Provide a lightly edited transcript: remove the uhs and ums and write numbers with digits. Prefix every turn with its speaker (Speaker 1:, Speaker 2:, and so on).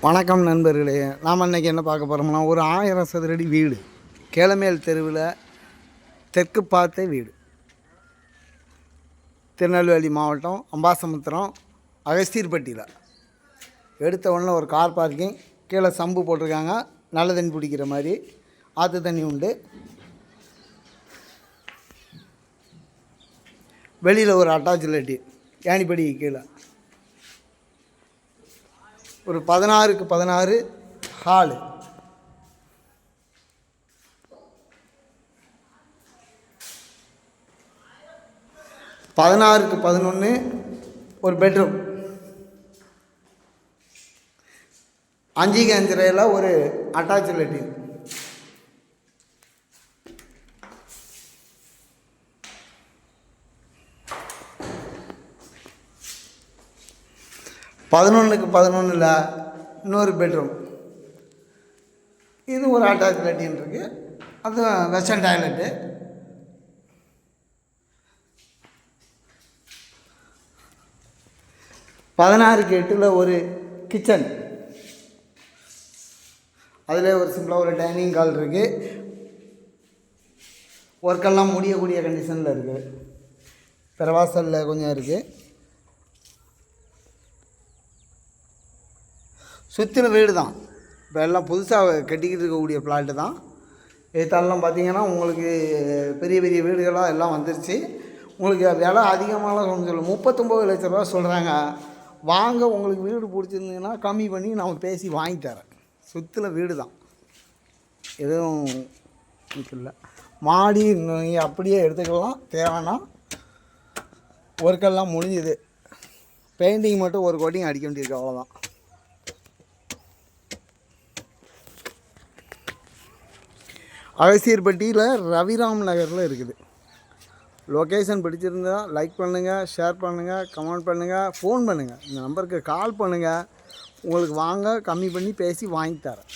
Speaker 1: வணக்கம் நண்பர்களே. நாம் இன்றைக்கி என்ன பார்க்க போகிறோம்னா, ஒரு 1000 சதுரடி வீடு கேளமேல் தெருவில் தெற்கு பார்த்த வீடு, திருநெல்வேலி மாவட்டம் அம்பாசமுத்திரம் அகஸ்தீர்பட்டியில். எடுத்த உடனே ஒரு கார் பார்க்கிங், கீழே சம்பு போட்டிருக்காங்க, நல்ல தண்ணி பிடிக்கிற மாதிரி, ஆற்று தண்ணி உண்டு. வெளியில் ஒரு அட்டாச் லெட்டி, ஏணிப்படி கீழே ஒரு 16க்கு 16 ஹாலு, பதினாறுக்கு 11 ஒரு பெட்ரூம், 5க்கு 5.5 ஒரு அட்டாச் லெட்டின், பதினொன்றுக்கு 11 இன்னொரு பெட்ரூம். இது ஒரு அட்டாச் லெட்டின் இருக்குது, அது வெஸ்டர்ன் டாய்லெட்டு. பதினாறுக்கு 8 ஒரு கிச்சன், அதில் ஒரு சிம்பிளாக ஒரு டைனிங் ஹால் இருக்குது. ஒர்க்கெல்லாம் முடியக்கூடிய கண்டிஷனில் இருக்குது. பிறவாசலில் கொஞ்சம் இருக்குது. சுற்றின வீடு தான், இப்போ எல்லாம் புதுசாக கட்டிக்கிட்டு இருக்கக்கூடிய பிளாட்டு தான். எத்தாலெலாம் பார்த்திங்கன்னா உங்களுக்கு பெரிய பெரிய வீடுகளாக எல்லாம் வந்துருச்சு. உங்களுக்கு விலை அதிகமாக சொல்ல 39 லட்ச ரூபா சொல்கிறாங்க. வாங்க, உங்களுக்கு வீடு பிடிச்சிருந்தீங்கன்னா கம்மி பண்ணி நான் பேசி வாங்கி தரேன். சுற்றின வீடு தான், எதுவும் இல்லை. மாடி நீங்கள் அப்படியே எடுத்துக்கலாம், தேவைன்னா. ஒர்க்கெல்லாம் முடிஞ்சுது, பெயிண்டிங் மட்டும் ஒரு கோட்டிங் அடிக்க வேண்டியிருக்கு, அவ்வளோதான். அகஸ்தீர்பட்டியில் ரவிராம் நகரில் இருக்குது. லொக்கேஷன் பிடிச்சிருந்தால் லைக் பண்ணுங்கள், ஷேர் பண்ணுங்கள், கமெண்ட் பண்ணுங்கள், ஃபோன் பண்ணுங்கள். இந்த நம்பருக்கு கால் பண்ணுங்கள். உங்களுக்கு வாங்க, கம்மி பண்ணி பேசி வாங்கி தரேன்.